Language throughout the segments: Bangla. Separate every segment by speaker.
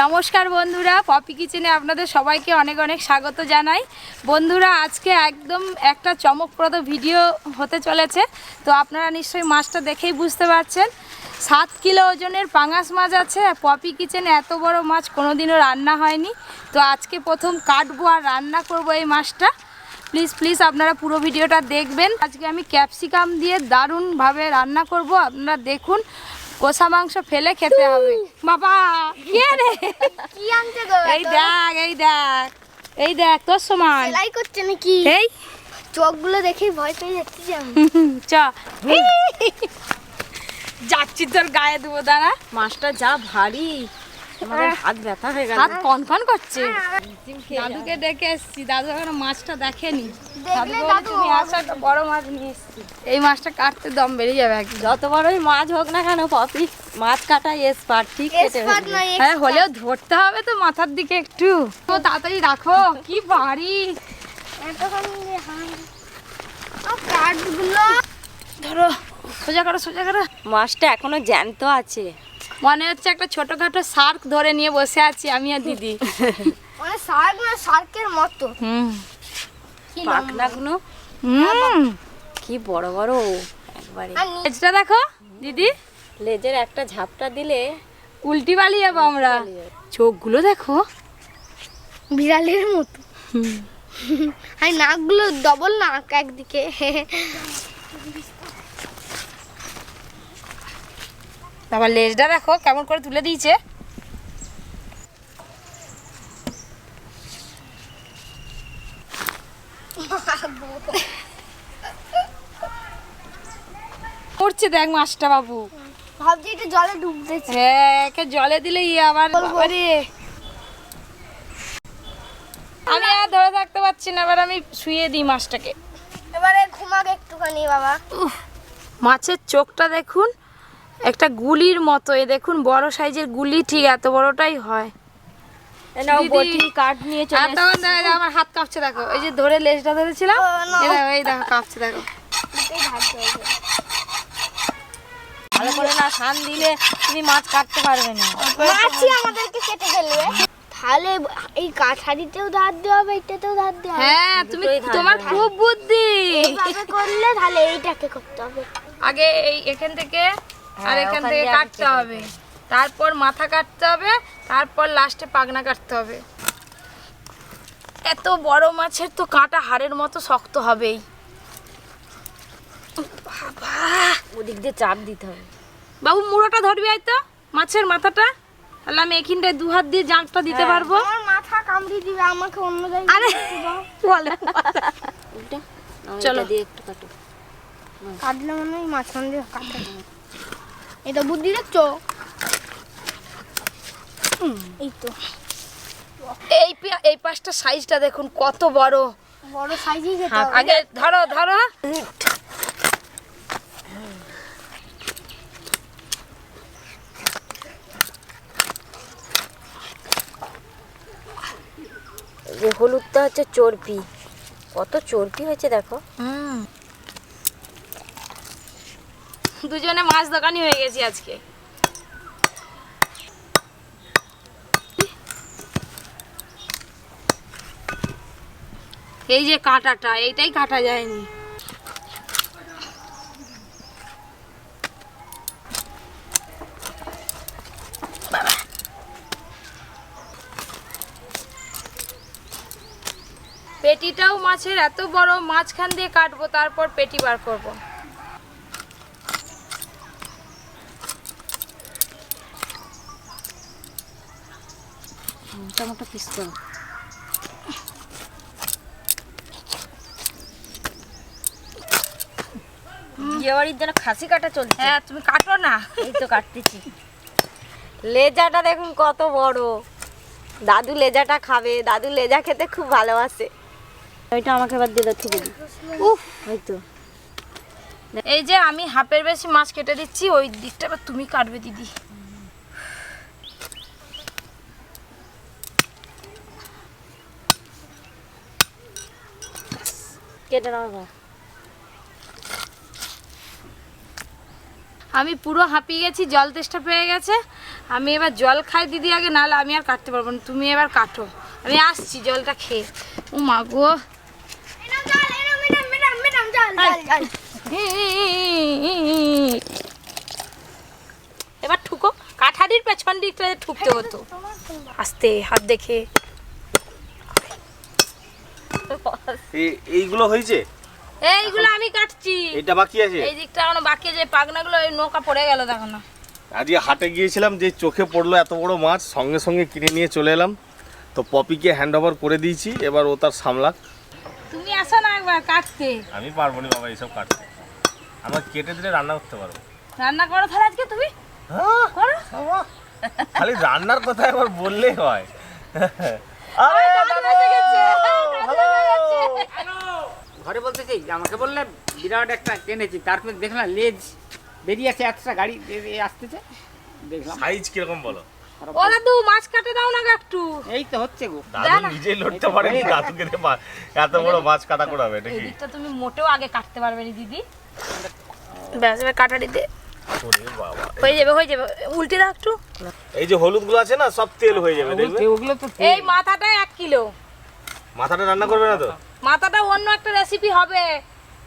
Speaker 1: নমস্কার বন্ধুরা, পপি কিচেনে আপনাদের সবাইকে অনেক অনেক স্বাগত জানাই। বন্ধুরা, আজকে একদম একটা চমকপ্রদ ভিডিও হতে চলেছে। তো আপনারা নিশ্চয়ই মাছটা দেখেই বুঝতে পারছেন, 7 কিলো ওজনের পাঙাশ মাছ আছে। পপি কিচেনে এত বড় মাছ কোনোদিনও রান্না হয়নি। তো আজকে প্রথম কাটবো আর রান্না করব এই মাছটা। প্লিজ আপনারা পুরো ভিডিওটা দেখবেন। আজকে আমি ক্যাপসিকাম দিয়ে দারুণভাবে রান্না করব, আপনারা দেখুন। কষা মাংস ফেলে খেতে হবে। বাবা কে রে,
Speaker 2: কি আনতে গো?
Speaker 1: এই দেখ তোর সমান
Speaker 2: সেলাই করছে নাকি?
Speaker 1: এই
Speaker 2: চোখগুলো দেখেই ভয় পেয়ে যাচ্ছি আমি।
Speaker 1: চ যাচ্ছি তোর গায়ে দেবো, দাঁড়া। মাছটা যা ভারী, আমাদের হাত ব্যথা হয়ে গেল, হাত কনকন করছে। দাদুকে ডেকে এসছি, দাদু এখনো মাছটা দেখেনি। দাদু বলে তুমি আসো, একটা বড় মাছ নিয়ে এসছি। এই মাছটা কাটতে দম বেরিয়ে যাবে একদম।
Speaker 3: যত বড়ই মাছ হোক না কেন, পপি মাছ কাটা এক্সপার্ট, ঠিক কেটে ফেলবে।
Speaker 1: হ্যাঁ, হলেও ধরতে হবে তো মাথার দিকে একটু। তো তাড়াতাড়ি রাখো, কি ভারী। ধরো, সোজা করো।
Speaker 3: মাছটা এখনো জ্যান্ত আছে,
Speaker 1: মনে হচ্ছে একটা ছোটখাটো শার্ক ধরে নিয়ে বসে আছি আমি আর দিদি।
Speaker 2: মানে শার্ক না, শার্কের মতো।
Speaker 3: পাখনাগুলো কি বড় বড় একবারে।
Speaker 1: লেজটা দেখো দিদি,
Speaker 3: লেজের একটা ঝাপটা দিলে
Speaker 1: উল্টি পালিয়ে যাবো আমরা। চোখগুলো দেখো,
Speaker 2: বিড়ালের মতো। আর নাকগুলো ডবল নাক একদিকে।
Speaker 1: তারপর লেজটা দেখো কেমন করে তুলে দিয়েছে। পড়ছে দেখ মাছটা বাবু।
Speaker 2: ভাবছি এটা জলে ডুবতেছে।
Speaker 1: হ্যাঁ, একে জলে দিলে আবার বাবারে। আমি আর ধরে থাকতে পারছি না, এবার আমি শুয়ে দিই মাছটাকে।
Speaker 2: এবারে ঘুমাক একটুখানি বাবা।
Speaker 1: মাছের চোখটা দেখুন, একটা গুলির মতো। এই দেখুন, বড় সাইজের গুলি, ঠিক এত বড়টাই হয়।
Speaker 3: বটি কাঠ নিয়ে চলে
Speaker 1: দেখো, আমার হাত কাঁপছে দেখো। এই যে ধরে লেজটা ধরেছিলাম, এই দেখো কাঁপছে দেখো।
Speaker 3: ভালো করে না শান দিলে তুমি মাছ কাটতে পারবে না।
Speaker 2: মাছই আমাদেরকে কেটে ফেলবে। তাহলে এই কাঠারিতেও ধার দেওয়া হবে, এটাতেও ধার দেওয়া হবে।
Speaker 1: হ্যাঁ, তুমি, তোমার খুব বুদ্ধি।
Speaker 2: এইভাবে করলে তাহলে এইটাকে করতে হবে।
Speaker 1: আগে এই এখান থেকে আর এখান থেকে কাটতে হবে, তারপর মাথা কাটতে হবে, তারপর লাস্টে পাগনা কাটতে হবে। এত বড় মাছের তো কাটা হাড়ের মতো শক্ত হবেই। বাবা,
Speaker 3: ওদিক দিয়ে চাপ দিতে হবে।
Speaker 1: বাবু মুড়োটা ধরবি হয়তো, মাছের মাথাটা, তাহলে আমি এখানটায় 2 হাত দিয়ে জাঁকটা দিতে পারবো।
Speaker 2: আমার মাথা কামড়ে দিবে, আমাকে অন্য জায়গায়।
Speaker 1: আরে বলে না।
Speaker 3: উল্টা
Speaker 1: চলো
Speaker 3: দিয়ে একটু কাটো।
Speaker 2: কাটলে মনে হয় মাঝখান দিয়ে কাটতে হবে। এটা বুদ্ধি দেখছো? এই তো
Speaker 1: এই পাশটা সাইজটা দেখুন কত বড়।
Speaker 2: বড় সাইজই যেটা।
Speaker 1: আগে ধরো।
Speaker 3: যে হলুদটা হচ্ছে চর্বি, কত চর্বি হয়েছে দেখো।
Speaker 1: দুজনে মাছ দোকানি হয়ে গেছি আজকে। এই যে কাঁটাটা, এইটাই কাটা যায়নি। পেটিটাও মাছের এত বড়, মাঝখান দিয়ে কাটবো, তারপর পেটি বার করবো।
Speaker 3: টমেটো পিস করো। বিয়ে বাড়ির জন্য খাসি কাটা চলছে।
Speaker 1: হ্যাঁ, তুমি কাটো না।
Speaker 3: এই তো কাটতেছি। লেজাটা দেখুন কত বড়। দাদু লেজাটা খাবে, দাদু লেজা খেতে খুব ভালোবাসে। ওইটা আমাকে এবার দিয়ে দাও, দিদি।
Speaker 1: উফ,
Speaker 3: ওই তো।
Speaker 1: এই যে আমি হাফের বেশি মাছ কেটে দিচ্ছি, ওই দিকটা এবার তুমি কাটবে দিদি।
Speaker 3: কেটে নাও।
Speaker 1: আমি পুরো হাঁপিয়ে গেছি, জল তেষ্টা পেয়ে গেছে। আমি এবার জল খাই দিদি আগে, নাহলে আমি আর কাটতে পারবো না। তুমি এবার কাটো, আমি আসছি জলটা খেয়ে। ও মা গো, এবার ঠুকো। কাঠারির পেছন দিকটা ঠুকতে হতো, আস্তে হাত দেখে।
Speaker 4: এইগুলো হয়েছে,
Speaker 1: এইগুলো আমি কাটছি।
Speaker 4: এটা বাকি আছে,
Speaker 1: এই দিকটা এখনো বাকি আছে। পাগনাগুলো ওই নৌকা পড়ে গেল, দেখো না।
Speaker 4: আজকে হাটে গিয়েছিলাম, যে চোখে পড়লো এত বড় মাছ, সঙ্গে সঙ্গে কিনে নিয়ে চলে এলাম। তো পপিকে হ্যান্ড ওভার করে দিয়েছি, এবার ও তার সামলাক।
Speaker 1: তুমি আসো না একবার কাটতে।
Speaker 4: আমি পারবো না বাবা এইসব কাটতে, আমরা কেটে দিলে রান্না করতে পারবো।
Speaker 1: রান্না করো তাহলে আজকে তুমি করো।
Speaker 4: খালি রান্নার কথা একবার বললেই হয়।
Speaker 5: ঘরে বলতেছি, আমাকে বললে বিরাট একটা টেনেছি, তারপরে দেখলাম লেজ বেরিয়ে আছে, একটা গাড়ি আসতেছে, দেখলাম।
Speaker 4: সাইজ কিরকম বলো?
Speaker 1: ও দাদু মাছ কাটে দাও না গো একটু।
Speaker 5: এই তো হচ্ছে গো।
Speaker 4: দাদু নিজেই লড়তে পারে, দাদুকে দিয়ে এত বড় মাছ কাটা করাবে
Speaker 1: এই
Speaker 4: নাকি?
Speaker 1: দিকটা তুমি মোটেও আগে কাটতে পারবে না দিদি। ব্যাস এবার কাটারি দে,
Speaker 4: ওরে বাবা,
Speaker 1: হয়ে যাবে হয়ে যাবে। উল্টে দাও একটু।
Speaker 4: এই যে হলুদ গুলো আছে না, সব তেল হয়ে যাবে দেখবে।
Speaker 5: ওগুলো তো
Speaker 1: এই মাথাটা 1 কিলো।
Speaker 4: মাথাটা রান্না করবে না তো?
Speaker 1: মাথাটা অন্য একটা রেসিপি হবে,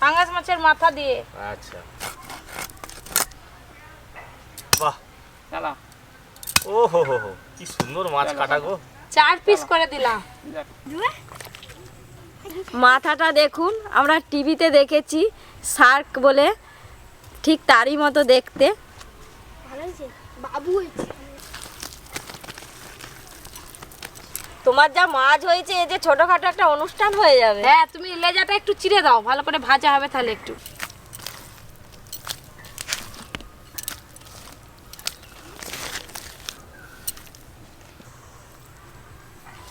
Speaker 1: পাঙ্গাস মাছের মাথা দিয়ে।
Speaker 4: আচ্ছা, বাহ,
Speaker 5: চালা।
Speaker 4: ও হো হো হো, কি সুন্দর মাছ কাটা গো।
Speaker 1: 4 পিস করে দিলাম।
Speaker 3: মাথাটা দেখুন, আমরা টিভিতে দেখেছি শার্ক বলে, ঠিক তারই মতো দেখতে।
Speaker 2: ভালো হয়েছে বাবু হয়েছে।
Speaker 3: তোমার যা মাছ হয়েছে, এই যে ছোটখাটো একটা অনুষ্ঠান হয়ে যাবে।
Speaker 1: হ্যাঁ, তুমি লেজাটা একটু চিড়ে দাও, ভালো করে ভাজা হবে তাহলে একটু।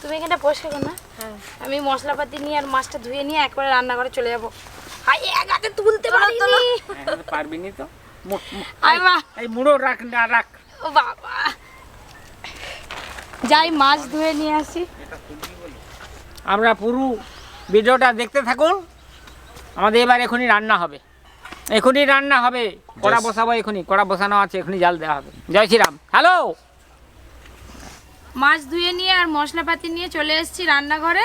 Speaker 1: তুমি এখানে বসে না, আমি মশলাপাতি নিয়ে আর মাছটা ধুয়ে নিয়ে একবারে রান্নাঘরে চলে যাবো। হাই, এক হাতে তুলতে পারিনি।
Speaker 5: পারবি নি তো।
Speaker 1: আয় মা,
Speaker 5: এই মুড়ো রাখ না, রাখ।
Speaker 1: ও বাবা, যাই মাছ ধুয়ে নিয়ে আসি।
Speaker 5: আমরা পুরো ভিডিওটা দেখতে থাকুন। আমাদের এবার এখনই রান্না হবে, এখনই রান্না হবে। কড়া বসাবো, এখনই কড়া বসানো আছে, এখনই জাল দেওয়া হবে। জয় শ্রীরাম। হ্যালো,
Speaker 1: মাছ ধুয়ে নিয়ে আর মশলাপাতি নিয়ে চলে এসেছি রান্নাঘরে।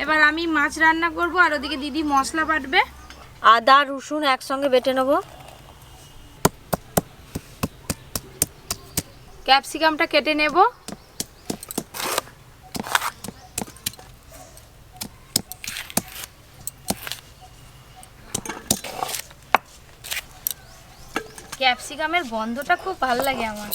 Speaker 1: এবার আমি মাছ রান্না করব, আর ওদিকে দিদি মশলা বাটবে।
Speaker 3: আদা রসুন একসঙ্গে বেটে নেব।
Speaker 1: ক্যাপসিকামটা কেটে নেব। ক্যাপসিকামের গন্ধটা খুব ভালো লাগে আমার।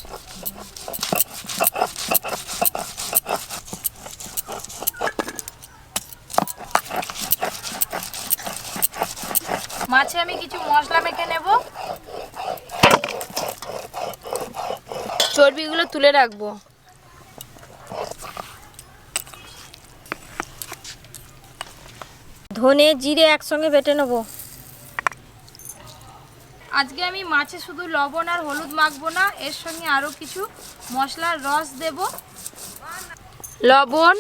Speaker 1: মাছে আমি কিছু মশলা মেখে নেব, চর্বিগুলো তুলে রাখবো।
Speaker 3: ধনে জিরে একসঙ্গে বেটে নেব।
Speaker 1: আজকে আমি মাছে শুধু লবণ আর হলুদ মাখবো না, এর সঙ্গে আরও কিছু মশলার রস দেব। লবণ,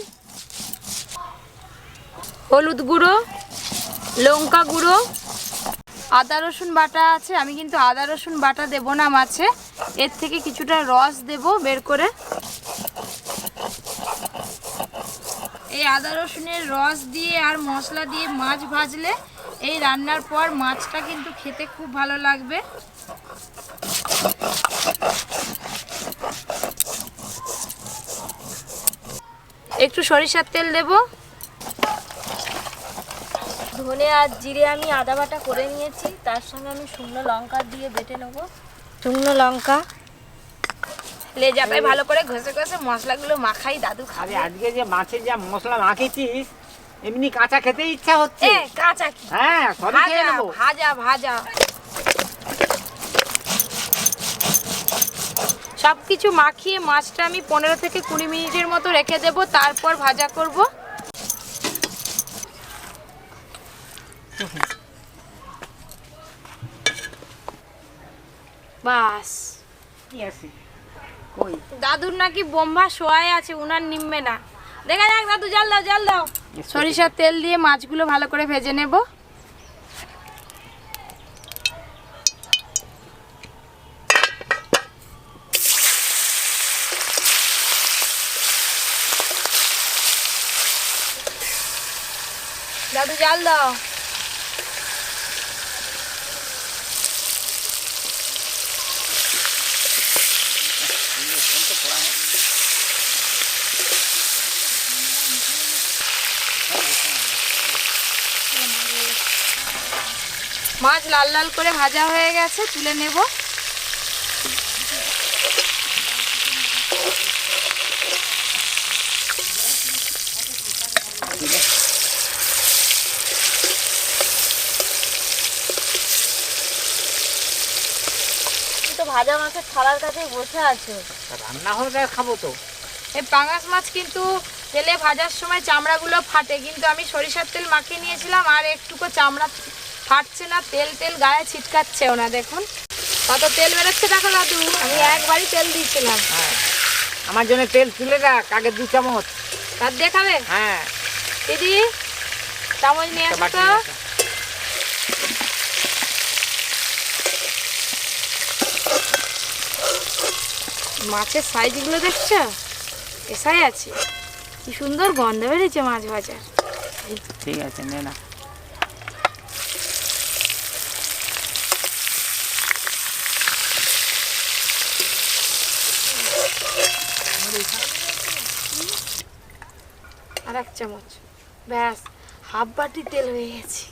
Speaker 1: হলুদ গুঁড়ো, লঙ্কা গুঁড়ো, আদা রসুন বাটা আছে। আমি কিন্তু আদা রসুন বাটা দেব না মাছে, এর থেকে কিছুটা রস দেব বের করে। এই আদা রসুনের রস দিয়ে আর মশলা দিয়ে মাছ ভাজলে এই রান্নার পর মাছটা কিন্তু খেতে খুব ভালো লাগবে। একটু সরিষার তেল দেব।
Speaker 3: ধনে আর জিরে আমি আদা বাটা করে নিয়েছি, তার সঙ্গে আমি শুকনো লঙ্কা দিয়ে বেটে নেব। শুকনো লঙ্কা,
Speaker 1: লেজাটাই ভালো করে ঘষে ঘষে মশলাগুলো মাখাই দাদু
Speaker 5: আরে
Speaker 1: খাবে।
Speaker 5: আজকে যে মাছের যা মশলা মাখিয়েছিস, এমনি কাঁচা খেতে ইচ্ছা হচ্ছে।
Speaker 1: এ কাঁচা কি,
Speaker 5: হ্যাঁ, সবই খেয়ে
Speaker 1: ভাজা
Speaker 5: নেবো।
Speaker 1: ভাজা ভাজা। সব কিছু মাখিয়ে মাছটা আমি 15 থেকে 20 মিনিটের মতো রেখে দেব, তারপর ভাজা করব। বাস,
Speaker 5: কি আছে কই?
Speaker 1: দাদুর নাকি বোম্বা শোয়ায় আছে, উনার নিমবে না। দেখা যাক দাদু, জল দাও জল দাও। সরিষার তেল দিয়ে মাছগুলো ভালো করে ভেজে নেব। দাদু জাল দাও। মাছ লাল লাল করে ভাজা হয়ে গেছে, তুলে নেব।
Speaker 3: তো ভাজা মাছের থালার কাছেই বসে আছে,
Speaker 5: রান্না হলে খাবো তো।
Speaker 1: এই পাঙাশ মাছ কিন্তু তেলে ভাজার সময় চামড়াগুলো ফাটে, কিন্তু আমি সরিষার তেল মাখিয়ে নিয়েছিলাম আর একটুকু চামড়া ফাটছে না, তেল তেল গায়ে ছিটকাচ্ছেও না। দেখুন কত তেল বেরোচ্ছে, দেখো দাদু, আমি একবারই তেল দিয়েছিলাম।
Speaker 5: হ্যাঁ, আমার জন্য তেল তুলে রাখ, আগে 2 চামচ।
Speaker 1: তার দেখাবে?
Speaker 5: হ্যাঁ
Speaker 1: দিদি চামচ নিয়ে আসো তো। মাছের সাইজগুলো দেখছো, এসাই আছে, কি সুন্দর গন্ধ বেরিয়েছে মাছ ভাজার।
Speaker 5: ঠিক আছে, নে না।
Speaker 1: আর 1 চামচ, ব্যাস হাফ বাটি তেল হয়ে গেছে।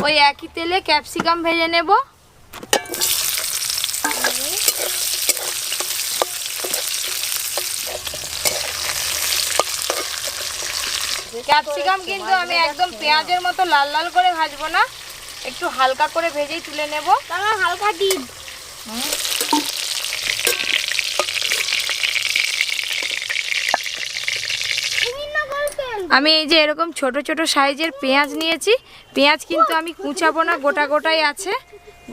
Speaker 1: ওই একই তেলে ক্যাপসিকাম ভেজে নেব। ক্যাপসিকাম কিন্তু আমি একদম পেঁয়াজের মতো লাল লাল করে ভাজবো না, একটু হালকা করে ভেজেই তুলে নেব।
Speaker 2: তাহলে হালকা ডিম।
Speaker 1: আমি এই যে এরকম ছোট ছোট সাইজের পেঁয়াজ নিয়েছি। পেঁয়াজ কিন্তু আমি কুচাবো না, গোটা গোটাই আছে।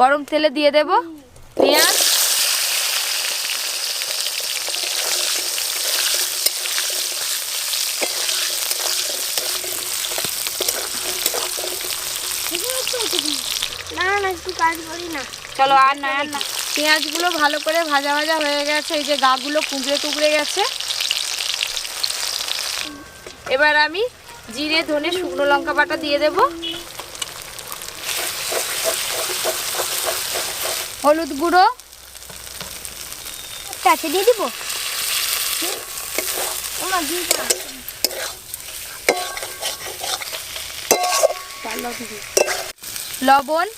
Speaker 1: গরম তেলে দিয়ে দেব পেঁয়াজ।
Speaker 2: না না একটু কাজ করি না।
Speaker 1: চলো আর না আর না। পেঁয়াজগুলো ভালো করে ভাজা ভাজা হয়ে গেছে, এই যে গাগুলো কুঁকড়ে টুকরে গেছে। এবার আমি জিরে ধনে শুকনো লঙ্কা বাটা দিয়ে দেব, হলুদ গুঁড়ো
Speaker 2: কাছে দিয়ে দিব।
Speaker 1: লবণ,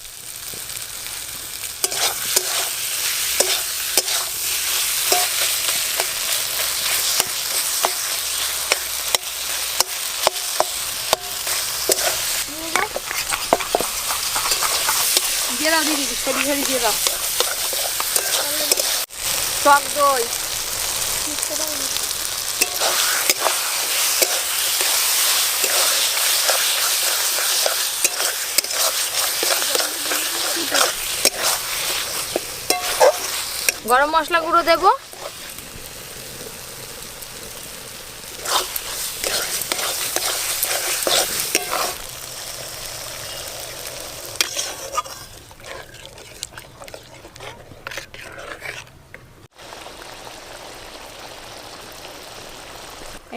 Speaker 1: দিয়ে দাও দিদি, সরি সরি দিয়ে দাও।
Speaker 3: টক দই,
Speaker 1: গরম মশলা গুঁড়ো দেব,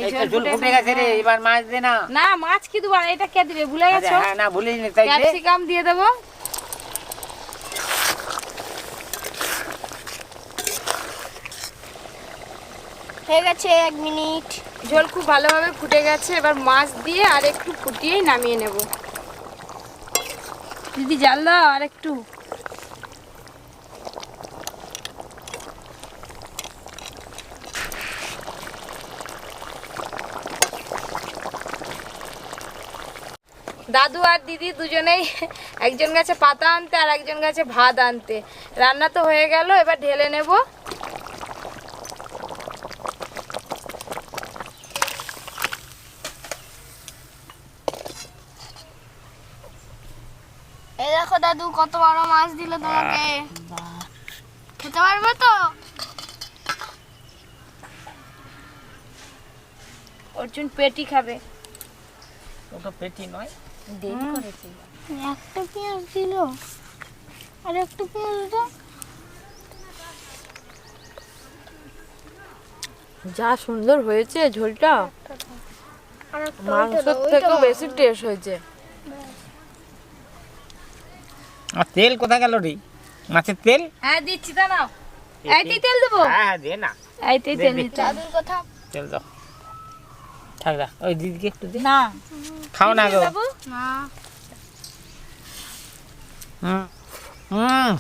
Speaker 5: এই তো ঝোল ফুটে গেছে রে, এবার মাছ দে না।
Speaker 1: না মাছ কি দুবার, এটা কে দিবে ভুলে গেছো?
Speaker 5: হ্যাঁ না ভুলিনি, তাই দে।
Speaker 1: ক্যাপসিকাম দিয়ে দেবো।
Speaker 2: হয়ে গেছে 1 মিনিট।
Speaker 1: ঝোল খুব ভালোভাবে ফুটে গেছে, এবার মাছ দিয়ে আর একটু ফুটিয়েই নামিয়ে নেব। দিদি জাল দাও আর একটু। দাদু আর দিদি দুজনেই, একজন গেছে পাতা আনতে আর একজন গেছে ভাত আনতে। রান্না তো হয়ে গেল, এবার ঢেলে নেব।
Speaker 2: এই দেখো দাদু কত বড় মাছ দিল তোমাকে, খেতে পারবে তো?
Speaker 1: অর্জুন পেটি খাবে।
Speaker 5: ওটা পেটি নয়,
Speaker 3: দেরি করেছি।
Speaker 2: একটা পেঁয়াজ দিল আর একটু পেঁয়াজ দাও।
Speaker 3: যা সুন্দর হয়েছে ঝোলটা, মাংসের থেকেও বেশি টেস্ট হয়েছে।
Speaker 5: আর তেল কোথায় গেল রে? মাছের তেল?
Speaker 1: হ্যাঁ দিচ্ছি, তা নাও। এইতেই তেল দেবো?
Speaker 5: হ্যাঁ দে না,
Speaker 1: এইতেই তেল দিচ্ছি।
Speaker 2: দাদুর কথা
Speaker 5: তেল দাও। থাক দা, ওই দিদিকে একটু দে।
Speaker 1: না
Speaker 5: খাও না গো।
Speaker 1: দেবো?
Speaker 2: না
Speaker 5: হুম হুম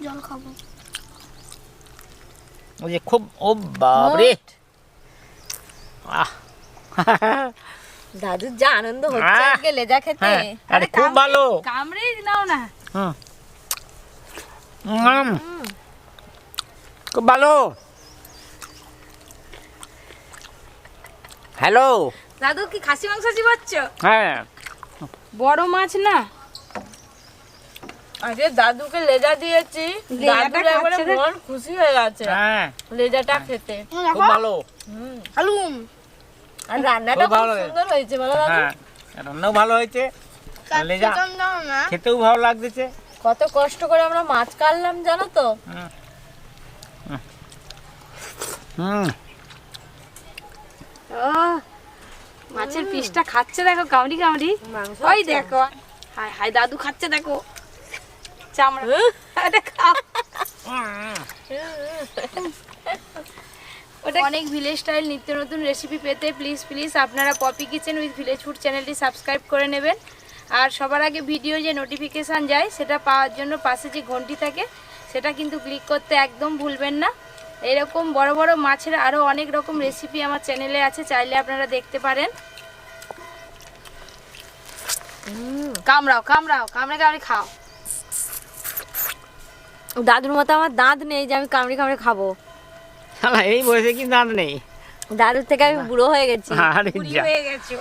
Speaker 2: জল খাবো।
Speaker 5: ওই যে খুব, ও বাবরে, আহ
Speaker 3: দাদুর যা আনন্দ হচ্ছে
Speaker 5: আহ!
Speaker 3: আজকে লেজা খেতে।
Speaker 5: হ্যাঁ, আরে খুব ভালো।
Speaker 1: কামড়েই নাও না।
Speaker 5: হুম হুম, খুব ভালো। হ্যালো।
Speaker 1: দাদু কি খাসি মাংস চিবাচ্ছ?
Speaker 5: হ্যাঁ
Speaker 1: বড় মাছ না?
Speaker 3: আজকে দাদুকে লেজা দিয়েছি,
Speaker 1: লেজাটা
Speaker 3: দাদুর একবারে
Speaker 1: খাচ্ছে দেখ।
Speaker 3: মন খুশি হয়ে গেছে
Speaker 5: হ্যাঁ,
Speaker 3: লেজাটা খেতে।
Speaker 5: খুব ভালো।
Speaker 2: হালুম
Speaker 3: আর রান্নাটা
Speaker 5: খুব
Speaker 3: খুব
Speaker 5: ভালো হয়েছে।
Speaker 3: সুন্দর হয়েছে বলো দাদু।
Speaker 5: হ্যাঁ, রান্নাও ভালো হয়েছে, লেজা
Speaker 2: ক্যাপসিকাম দাও না।
Speaker 5: খেতেও ভালো লাগতেছে।
Speaker 3: কত কষ্ট করে আমরা মাছ কাটলাম জানো তো।
Speaker 5: হুম,
Speaker 1: ও মাছের পিসটা খাচ্ছে দেখো, কামড়ি কামড়ি।
Speaker 3: মাংস
Speaker 1: ওই দেখো, হাই হাই দাদু খাচ্ছে দেখো চামড়া। এটা খাও। ওটা অনেক ভিলেজ স্টাইল নিত্য নতুন রেসিপি পেতে প্লিজ প্লিজ আপনারা Poppy Kitchen with Village Food চ্যানেলটি সাবস্ক্রাইব করে নেবেন। আর সবার আগে ভিডিও যে নোটিফিকেশান যায় সেটা পাওয়ার জন্য পাশে যে ঘন্টি থাকে সেটা কিন্তু ক্লিক করতে একদম ভুলবেন না। এরকম বড় বড় মাছের আরও অনেক রকম রেসিপি আমার চ্যানেলে আছে, চাইলে আপনারা দেখতে পারেন। কামড়াও কামড়াও, কামড়ে কামড়ে খাও।
Speaker 3: দাদুর মতো আমার দাঁত নেই যে আমি কামড়ে কামড়ে খাবো।
Speaker 5: শালা এই বয়সে কি দাঁত নেই?
Speaker 3: দাদুর থেকে আমি বুড়ো হয়ে গেছি।
Speaker 5: আরে
Speaker 1: বুড়ি
Speaker 5: যা।
Speaker 1: হয়ে গেছো।